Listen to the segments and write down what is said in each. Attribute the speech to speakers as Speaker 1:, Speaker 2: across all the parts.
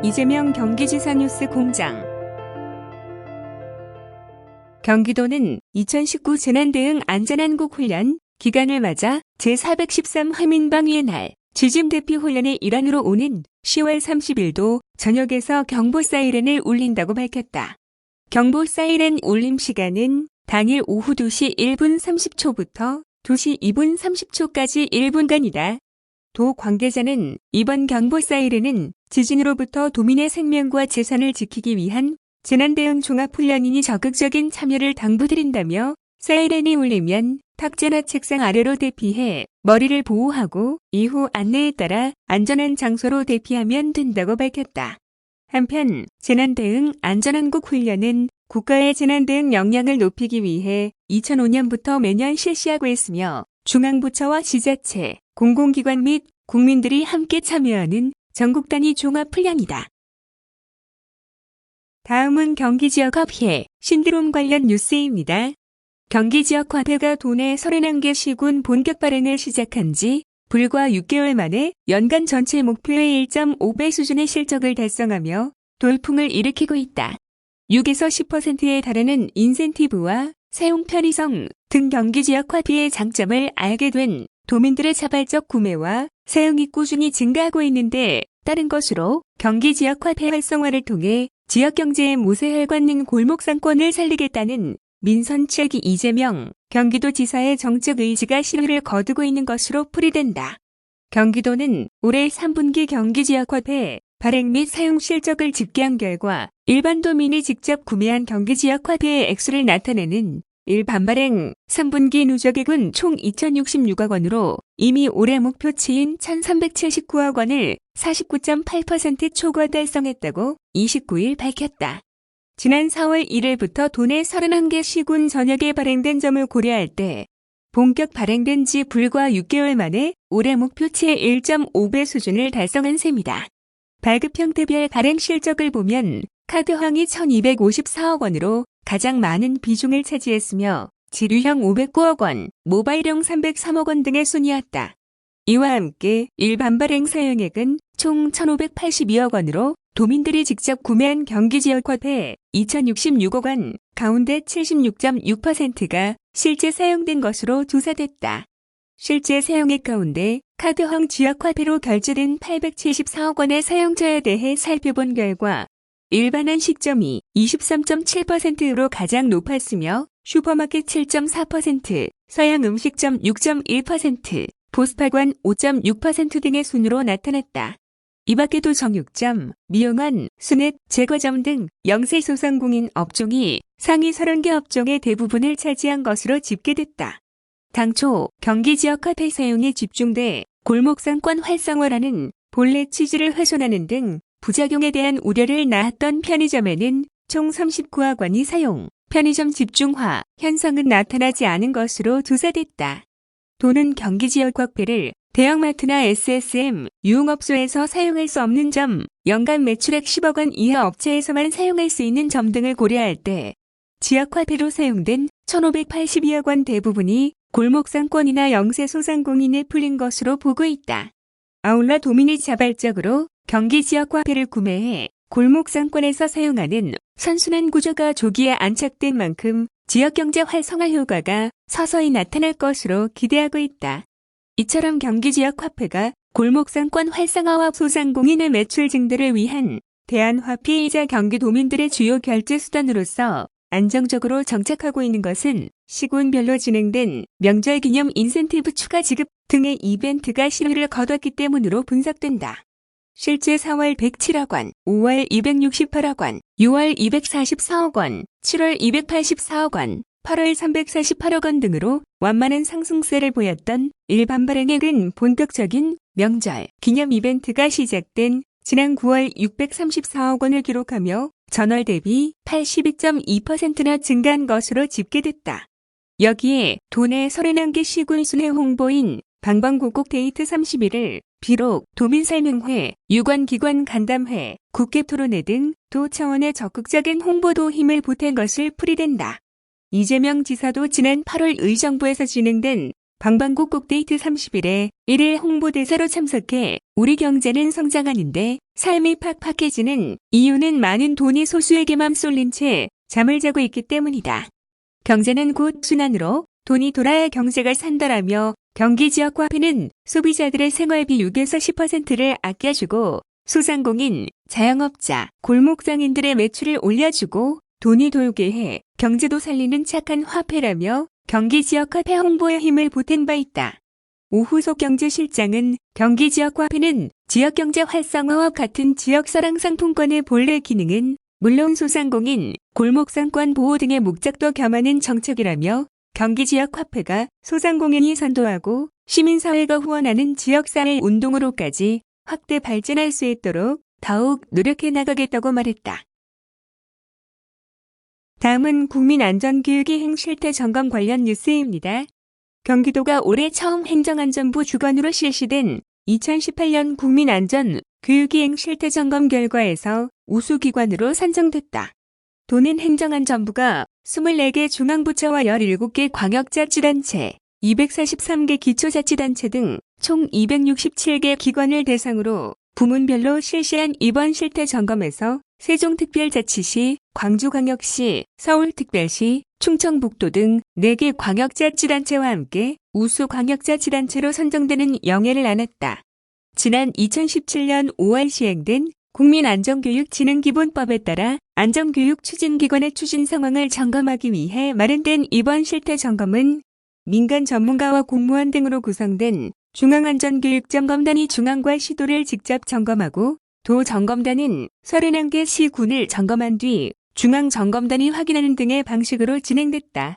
Speaker 1: 이재명 경기지사 뉴스 공장. 경기도는 2019 재난대응 안전한국훈련 기간을 맞아 제413 화민방위의 날 지짐 대피 훈련의 일환으로 오는 10월 30일도 전역에서 경보 사이렌을 울린다고 밝혔다. 경보 사이렌 울림 시간은 당일 오후 2시 1분 30초부터 2시 2분 30초까지 1분간이다. 도 관계자는 이번 경보 사이렌은 지진으로부터 도민의 생명과 재산을 지키기 위한 재난대응 종합훈련이니 적극적인 참여를 당부드린다며 사이렌이 울리면 탁자나 책상 아래로 대피해 머리를 보호하고 이후 안내에 따라 안전한 장소로 대피하면 된다고 밝혔다. 한편 재난대응 안전한국훈련은 국가의 재난대응 역량을 높이기 위해 2005년부터 매년 실시하고 있으며 중앙부처와 지자체, 공공기관 및 국민들이 함께 참여하는 전국 단위 종합훈련이다. 다음은 경기지역화폐, 신드롬 관련 뉴스입니다. 경기지역화폐가 도내 31개 시군 본격 발행을 시작한 지 불과 6개월 만에 연간 전체 목표의 1.5배 수준의 실적을 달성하며 돌풍을 일으키고 있다. 6에서 10%에 달하는 인센티브와 사용 편의성 등 경기지역화폐의 장점을 알게 된 도민들의 자발적 구매와 사용이 꾸준히 증가하고 있는데 따른 것으로 경기지역화폐 활성화를 통해 지역경제의 모세혈관 골목 상권을 살리겠다는 민선 7기 이재명 경기도지사의 정책 의지가 실효를 거두고 있는 것으로 풀이된다. 경기도는 올해 3분기 경기지역화폐 발행 및 사용 실적을 집계한 결과 일반 도민이 직접 구매한 경기지역화폐의 액수를 나타내는 일반 발행 3분기 누적액은 총 2,066억 원으로 이미 올해 목표치인 1,379억 원을 49.8% 초과 달성했다고 29일 밝혔다. 지난 4월 1일부터 도내 31개 시군 전역에 발행된 점을 고려할 때 본격 발행된 지 불과 6개월 만에 올해 목표치의 1.5배 수준을 달성한 셈이다. 발급 형태별 발행 실적을 보면 카드형이 1,254억 원으로 가장 많은 비중을 차지했으며 지류형 509억 원, 모바일형 303억 원 등의 순이었다. 이와 함께 일반 발행 사용액은 총 1,582억 원으로 도민들이 직접 구매한 경기지역화폐 2,066억 원 가운데 76.6%가 실제 사용된 것으로 조사됐다. 실제 사용액 가운데 카드형 지역화폐로 결제된 874억 원의 사용자에 대해 살펴본 결과 일반한 식점이 23.7%로 가장 높았으며 슈퍼마켓 7.4%, 서양 음식점 6.1%, 보스파관 5.6% 등의 순으로 나타났다. 이 밖에도 정육점, 미용원, 스낵, 제과점 등 영세소상공인 업종이 상위 30개 업종의 대부분을 차지한 것으로 집계됐다. 당초 경기지역화폐 사용이 집중돼 골목상권 활성화라는 본래 취지를 훼손하는 등 부작용에 대한 우려를 낳았던 편의점에는 총 39억 원이 사용, 편의점 집중화 현상은 나타나지 않은 것으로 조사됐다. 도는 경기지역화폐를 대형마트나 SSM, 유흥업소에서 사용할 수 없는 점, 연간 매출액 10억 원 이하 업체에서만 사용할 수 있는 점 등을 고려할 때 지역화폐로 사용된 1,582억 원 대부분이 골목상권이나 영세소상공인에 풀린 것으로 보고 있다. 아울러 도민이 자발적으로 경기지역화폐를 구매해 골목상권에서 사용하는 선순환 구조가 조기에 안착된 만큼 지역경제 활성화 효과가 서서히 나타날 것으로 기대하고 있다. 이처럼 경기지역화폐가 골목상권 활성화와 소상공인의 매출 증대를 위한 대안화폐이자 경기도민들의 주요 결제수단으로서 안정적으로 정착하고 있는 것은 시군별로 진행된 명절 기념 인센티브 추가 지급 등의 이벤트가 실효를 거뒀기 때문으로 분석된다. 실제 4월 107억 원, 5월 268억 원, 6월 244억 원, 7월 284억 원, 8월 348억 원 등으로 완만한 상승세를 보였던 일반 발행액은 본격적인 명절 기념 이벤트가 시작된 지난 9월 634억 원을 기록하며 전월 대비 82.2%나 증가한 것으로 집계됐다. 여기에 도내 31개 시군 순회 홍보인 방방곡곡 데이트 30일을 비록 도민설명회, 유관기관 간담회, 국회 토론회 등 도 차원의 적극적인 홍보도 힘을 보탠 것을 풀이된다. 이재명 지사도 지난 8월 의정부에서 진행된 방방곡곡 데이트 30일에 1일 홍보대사로 참석해 우리 경제는 성장하는데 삶이 팍팍해지는 이유는 많은 돈이 소수에게만 쏠린 채 잠을 자고 있기 때문이다. 경제는 곧 순환으로 돈이 돌아야 경제가 산다라며 경기지역화폐는 소비자들의 생활비 6에서 10%를 아껴주고 소상공인, 자영업자, 골목상인들의 매출을 올려주고 돈이 돌게 해 경제도 살리는 착한 화폐라며 경기지역화폐 홍보에 힘을 보탠 바 있다. 오후석 경제실장은 경기지역화폐는 지역경제 활성화와 같은 지역사랑 상품권의 본래 기능은 물론 소상공인, 골목상권 보호 등의 목적도 겸하는 정책이라며 경기지역화폐가 소상공인이 선도하고 시민사회가 후원하는 지역사회 운동으로까지 확대 발전할 수 있도록 더욱 노력해 나가겠다고 말했다. 다음은 국민안전교육이행 실태 점검 관련 뉴스입니다. 경기도가 올해 처음 행정안전부 주관으로 실시된 2018년 국민안전교육이행 실태 점검 결과에서 우수기관으로 선정됐다. 도는 행정안전부가 24개 중앙부처와 17개 광역자치단체, 243개 기초자치단체 등 총 267개 기관을 대상으로 부문별로 실시한 이번 실태 점검에서 세종특별자치시, 광주광역시, 서울특별시, 충청북도 등 4개 광역자치단체와 함께 우수 광역자치단체로 선정되는 영예를 안았다. 지난 2017년 5월 시행된 국민안전교육진흥기본법에 따라 안전교육 추진기관의 추진 상황을 점검하기 위해 마련된 이번 실태 점검은 민간 전문가와 공무원 등으로 구성된 중앙안전교육점검단이 중앙과 시도를 직접 점검하고 도 점검단은 31개 시군을 점검한 뒤 중앙점검단이 확인하는 등의 방식으로 진행됐다.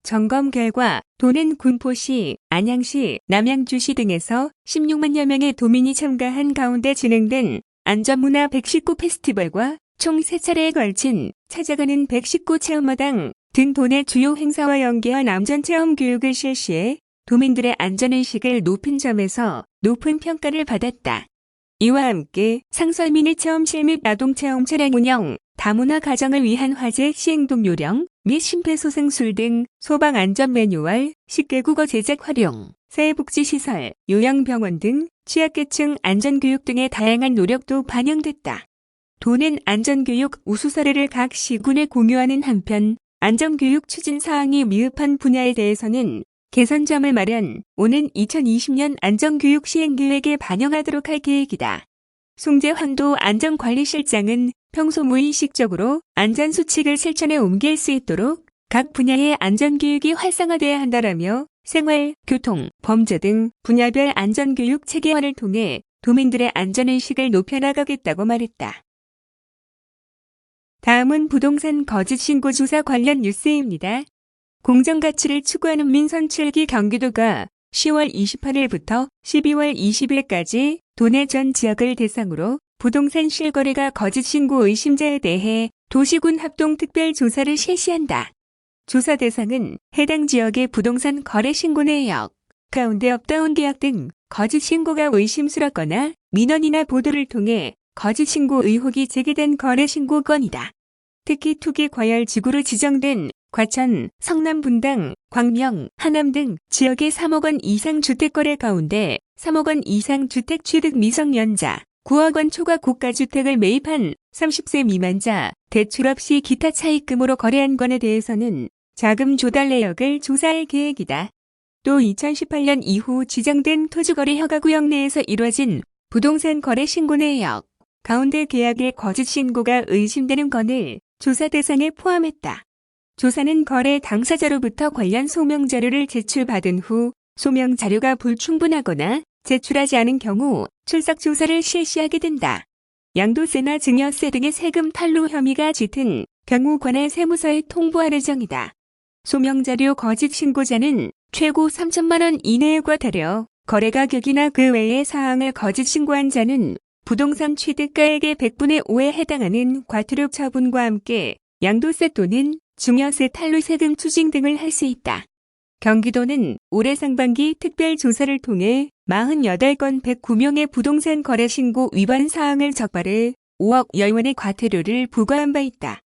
Speaker 1: 점검 결과 도는 군포시, 안양시, 남양주시 등에서 16만여 명의 도민이 참가한 가운데 진행된 안전문화 119 페스티벌과 총 3차례에 걸친 찾아가는 119 체험마당 등 도내 주요 행사와 연계한 안전체험 교육을 실시해 도민들의 안전의식을 높인 점에서 높은 평가를 받았다. 이와 함께 상설미니 체험실 및 아동체험 차량 운영, 다문화 가정을 위한 화재 시행동 요령 및 심폐소생술 등 소방안전 매뉴얼, 식대국어 제작 활용, 사회복지시설, 요양병원 등 취약계층 안전교육 등의 다양한 노력도 반영됐다. 도는 안전교육 우수 사례를 각 시군에 공유하는 한편 안전교육 추진 사항이 미흡한 분야에 대해서는 개선점을 마련, 오는 2020년 안전교육 시행계획에 반영하도록 할 계획이다. 송재환도 안전관리실장은 평소 무의식적으로 안전수칙을 실천에 옮길 수 있도록 각 분야의 안전교육이 활성화돼야 한다라며 생활, 교통, 범죄 등 분야별 안전교육 체계화를 통해 도민들의 안전의식을 높여나가겠다고 말했다. 다음은 부동산 거짓 신고 조사 관련 뉴스입니다. 공정가치를 추구하는 민선 7기 경기도가 10월 28일부터 12월 20일까지 도내 전 지역을 대상으로 부동산 실거래가 거짓 신고 의심자에 대해 도시군 합동 특별조사를 실시한다. 조사 대상은 해당 지역의 부동산 거래 신고 내역, 가운데 업다운 계약 등 거짓 신고가 의심스럽거나 민원이나 보도를 통해 거짓 신고 의혹이 제기된 거래 신고 건이다. 특히 투기 과열 지구로 지정된 과천, 성남 분당, 광명, 하남 등 지역의 3억 원 이상 주택거래 가운데 3억 원 이상 주택 취득 미성년자, 9억 원 초과 고가주택을 매입한 30세 미만자, 대출 없이 기타 차입금으로 거래한 건에 대해서는 자금 조달 내역을 조사할 계획이다. 또 2018년 이후 지정된 토지거래 허가구역 내에서 이뤄진 부동산 거래 신고 내역, 가운데 계약의 거짓 신고가 의심되는 건을 조사 대상에 포함했다. 조사는 거래 당사자로부터 관련 소명 자료를 제출받은 후 소명 자료가 불충분하거나 제출하지 않은 경우 출석 조사를 실시하게 된다. 양도세나 증여세 등의 세금 탈루 혐의가 짙은 경우 관할 세무서에 통보할 예정이다. 소명 자료 거짓 신고자는 최고 3천만 원 이내에 과태료, 거래 가격이나 그 외의 사항을 거짓 신고한 자는 부동산 취득가액의 100분의 5에 해당하는 과태료 처분과 함께 양도세 또는 증여세 탈루 세금 추징 등을 할 수 있다. 경기도는 올해 상반기 특별조사를 통해 48건 109명의 부동산 거래 신고 위반 사항을 적발해 5억 원의 과태료를 부과한 바 있다.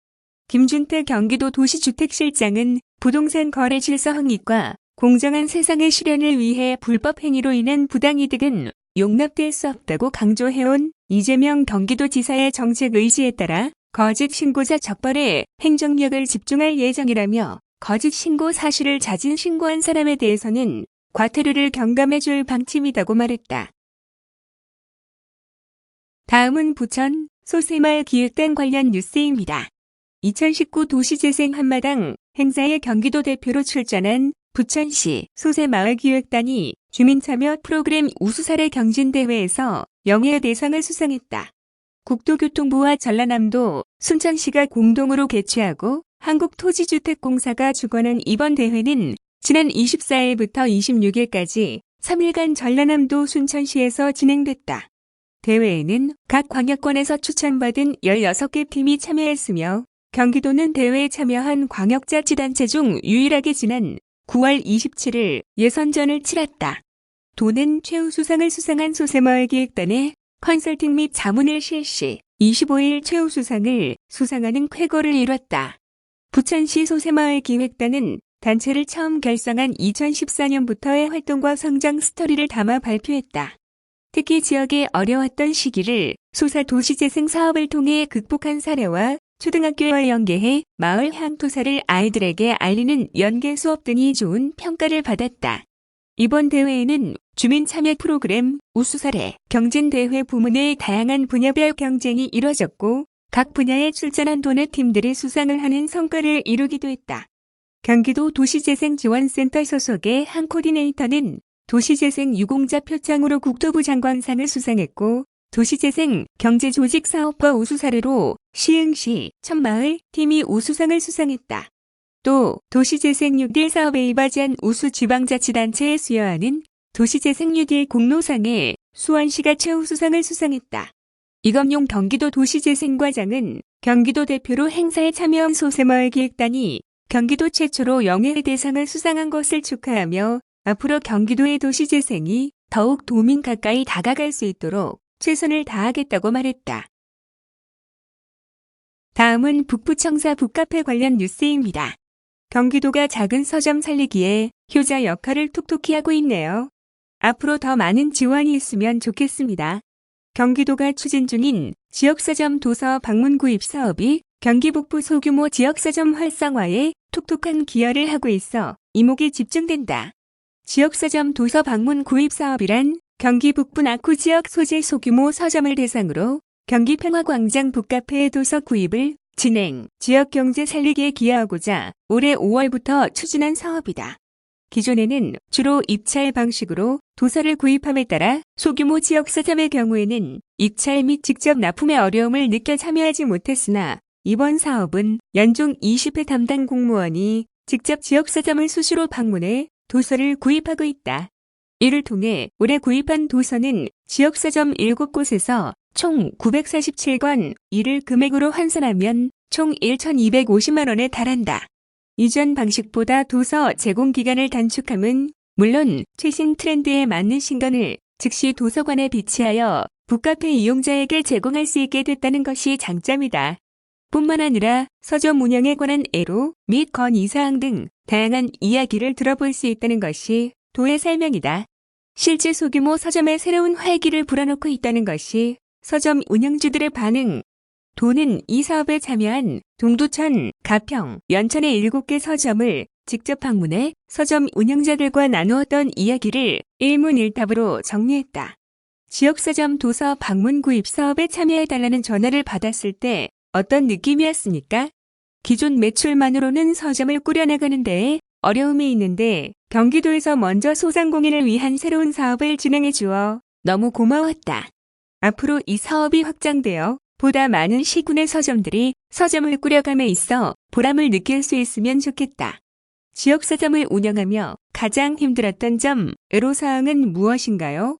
Speaker 1: 김준태 경기도 도시주택실장은 부동산 거래 질서 확립과 공정한 세상의 실현을 위해 불법 행위로 인한 부당이득은 용납될 수 없다고 강조해온 이재명 경기도지사의 정책 의지에 따라 거짓 신고자 적발에 행정력을 집중할 예정이라며 거짓 신고 사실을 자진 신고한 사람에 대해서는 과태료를 경감해줄 방침이라고 말했다. 다음은 부천 소새마을 기획단 관련 뉴스입니다. 2019 도시재생 한마당 행사에 경기도 대표로 출전한 부천시 소새마을 기획단이 주민참여 프로그램 우수사례 경진대회에서 영예대상을 수상했다. 국토교통부와 전라남도, 순천시가 공동으로 개최하고 한국토지주택공사가 주관한 이번 대회는 지난 24일부터 26일까지 3일간 전라남도 순천시에서 진행됐다. 대회에는 각 광역권에서 추천받은 16개 팀이 참여했으며 경기도는 대회에 참여한 광역자치단체 중 유일하게 지난 9월 27일 예선전을 치렀다. 도는 최우수상을 수상한 소새마을 기획단의 컨설팅 및 자문을 실시, 25일 최우수상을 수상하는 쾌거를 이뤘다. 부천시 소새마을 기획단은 단체를 처음 결성한 2014년부터의 활동과 성장 스토리를 담아 발표했다. 특히 지역의 어려웠던 시기를 소사도시재생 사업을 통해 극복한 사례와 초등학교와 연계해 마을 향토사를 아이들에게 알리는 연계 수업 등이 좋은 평가를 받았다. 이번 대회에는 주민 참여 프로그램, 우수사례, 경진대회 부문의 다양한 분야별 경쟁이 이뤄졌고 각 분야에 출전한 도내 팀들이 수상을 하는 성과를 이루기도 했다. 경기도 도시재생지원센터 소속의 한 코디네이터는 도시재생 유공자 표창으로 국토부 장관상을 수상했고 도시재생 경제조직사업과 우수사례로 시흥시 천마을 팀이 우수상을 수상했다. 또 도시재생 6일 사업에 이바지한 우수지방자치단체에 수여하는 도시재생 6일 공로상에 수원시가 최우수상을 수상했다. 이검용 경기도 도시재생과장은 경기도 대표로 행사에 참여한 소새마을 기획단이 경기도 최초로 영예대상을 수상한 것을 축하하며 앞으로 경기도의 도시재생이 더욱 도민 가까이 다가갈 수 있도록 최선을 다하겠다고 말했다. 다음은 북부청사 북카페 관련 뉴스입니다. 경기도가 작은 서점 살리기에 효자 역할을 톡톡히 하고 있네요. 앞으로 더 많은 지원이 있으면 좋겠습니다. 경기도가 추진 중인 지역서점 도서 방문 구입 사업이 경기 북부 소규모 지역서점 활성화에 톡톡한 기여를 하고 있어 이목이 집중된다. 지역서점 도서 방문 구입 사업이란 경기 북부 낙후 지역 소재 소규모 서점을 대상으로 경기 평화광장 북카페의 도서 구입을 진행, 지역 경제 살리기에 기여하고자 올해 5월부터 추진한 사업이다. 기존에는 주로 입찰 방식으로 도서를 구입함에 따라 소규모 지역 서점의 경우에는 입찰 및 직접 납품에 어려움을 느껴 참여하지 못했으나 이번 사업은 연중 20회 담당 공무원이 직접 지역 서점을 수시로 방문해 도서를 구입하고 있다. 이를 통해 올해 구입한 도서는 지역 서점 7곳에서 총 947권, 이를 금액으로 환산하면 총 1,250만 원에 달한다. 이전 방식보다 도서 제공 기간을 단축함은 물론 최신 트렌드에 맞는 신간을 즉시 도서관에 비치하여 북카페 이용자에게 제공할 수 있게 됐다는 것이 장점이다. 뿐만 아니라 서점 운영에 관한 애로 및 건의사항 등 다양한 이야기를 들어볼 수 있다는 것이 도의 설명이다. 실제 소규모 서점의 새로운 활기를 불어넣고 있다는 것이 서점 운영주들의 반응. 도는 이 사업에 참여한 동두천, 가평, 연천의 7개 서점을 직접 방문해 서점 운영자들과 나누었던 이야기를 일문일답으로 정리했다. 지역서점 도서 방문 구입 사업에 참여해달라는 전화를 받았을 때 어떤 느낌이었습니까? 기존 매출만으로는 서점을 꾸려나가는 데에 어려움이 있는데 경기도에서 먼저 소상공인을 위한 새로운 사업을 진행해 주어 너무 고마웠다. 앞으로 이 사업이 확장되어 보다 많은 시군의 서점들이 서점을 꾸려감에 있어 보람을 느낄 수 있으면 좋겠다. 지역 서점을 운영하며 가장 힘들었던 점, 애로사항은 무엇인가요?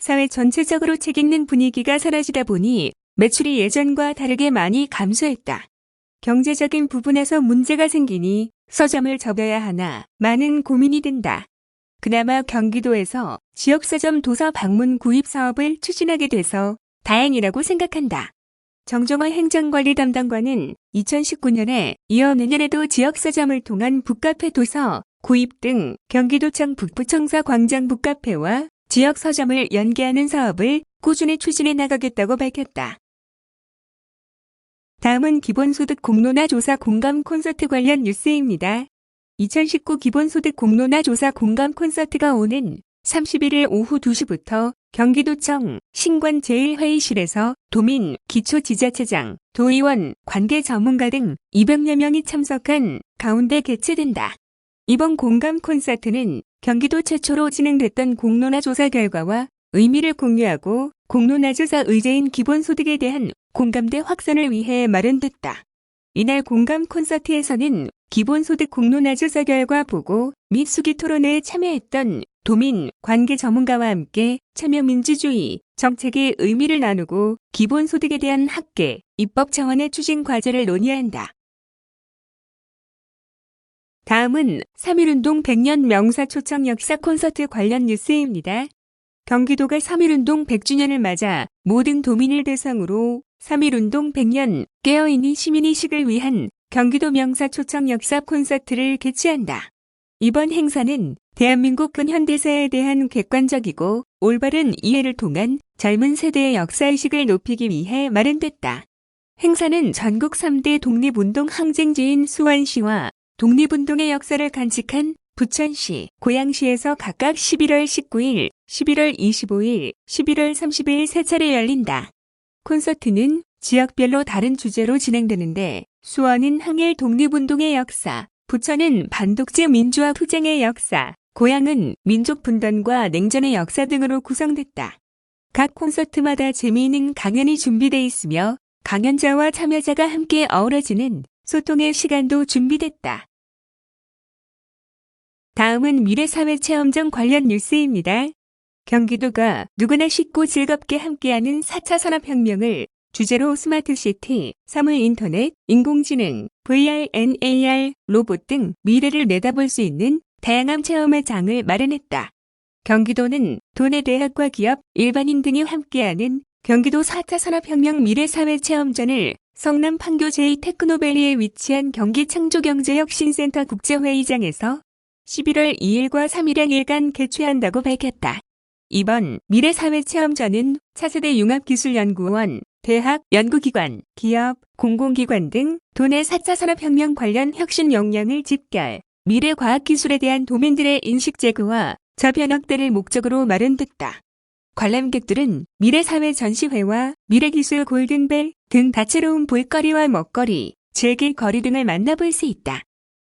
Speaker 1: 사회 전체적으로 책 읽는 분위기가 사라지다 보니 매출이 예전과 다르게 많이 감소했다. 경제적인 부분에서 문제가 생기니 서점을 접어야 하나 많은 고민이 된다. 그나마 경기도에서 지역서점 도서 방문 구입 사업을 추진하게 돼서 다행이라고 생각한다. 정종화 행정관리 담당관은 2019년에 이어 내년에도 지역서점을 통한 북카페 도서 구입 등 경기도청 북부청사 광장 북카페와 지역 서점을 연계하는 사업을 꾸준히 추진해 나가겠다고 밝혔다. 다음은 기본소득 공론화 조사 공감 콘서트 관련 뉴스입니다. 2019 기본소득 공론화 조사 공감 콘서트가 오는 31일 오후 2시부터 경기도청 신관제일회의실에서 도민, 기초지자체장, 도의원, 관계 전문가 등 200여 명이 참석한 가운데 개최된다. 이번 공감 콘서트는 경기도 최초로 진행됐던 공론화 조사 결과와 의미를 공유하고 공론화 조사 의제인 기본소득에 대한 공감대 확산을 위해 마련됐다. 이날 공감 콘서트에서는 기본소득 공론화 조사 결과 보고 및 수기 토론회에 참여했던 도민, 관계 전문가와 함께 참여민주주의, 정책의 의미를 나누고 기본소득에 대한 학계, 입법 차원의 추진 과제를 논의한다. 다음은 3.1운동 100년 명사 초청 역사 콘서트 관련 뉴스입니다. 경기도가 3.1운동 100주년을 맞아 모든 도민을 대상으로 3.1운동 100년 깨어있는 시민의식을 위한 경기도 명사 초청 역사 콘서트를 개최한다. 이번 행사는 대한민국 근현대사에 대한 객관적이고 올바른 이해를 통한 젊은 세대의 역사의식을 높이기 위해 마련됐다. 행사는 전국 3대 독립운동 항쟁지인 수원시와 독립운동의 역사를 간직한 부천시, 고양시에서 각각 11월 19일, 11월 25일, 11월 30일 세 차례 열린다. 콘서트는 지역별로 다른 주제로 진행되는데 수원은 항일 독립운동의 역사, 부천은 반독재 민주화 투쟁의 역사, 고양은 민족 분단과 냉전의 역사 등으로 구성됐다. 각 콘서트마다 재미있는 강연이 준비돼 있으며 강연자와 참여자가 함께 어우러지는 소통의 시간도 준비됐다. 다음은 미래사회체험전 관련 뉴스입니다. 경기도가 누구나 쉽고 즐겁게 함께하는 4차 산업혁명을 주제로 스마트시티, 사물인터넷, 인공지능, VR, NAR, 로봇 등 미래를 내다볼 수 있는 다양한 체험의 장을 마련했다. 경기도는 도내 대학과 기업, 일반인 등이 함께하는 경기도 4차 산업혁명 미래사회체험전을 성남 판교 제2테크노밸리에 위치한 경기창조경제혁신센터 국제회의장에서 11월 2일과 3일에 일간 개최한다고 밝혔다. 이번 미래사회체험전은 차세대 융합기술연구원, 대학, 연구기관, 기업, 공공기관 등 도내 4차 산업혁명 관련 혁신 역량을 집결, 미래과학기술에 대한 도민들의 인식 제고와 저변 확대를 목적으로 마련됐다. 관람객들은 미래사회 전시회와 미래기술 골든벨 등 다채로운 볼거리와 먹거리, 즐길거리 등을 만나볼 수 있다.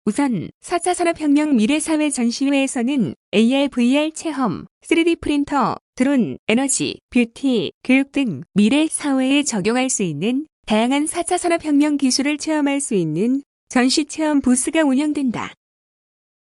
Speaker 1: 우선 4차 산업혁명 미래사회 전시회에서는 AR, VR 체험, 3D 프린터, 드론, 에너지, 뷰티, 교육 등 미래 사회에 적용할 수 있는 다양한 4차 산업혁명 기술을 체험할 수 있는 전시체험 부스가 운영된다.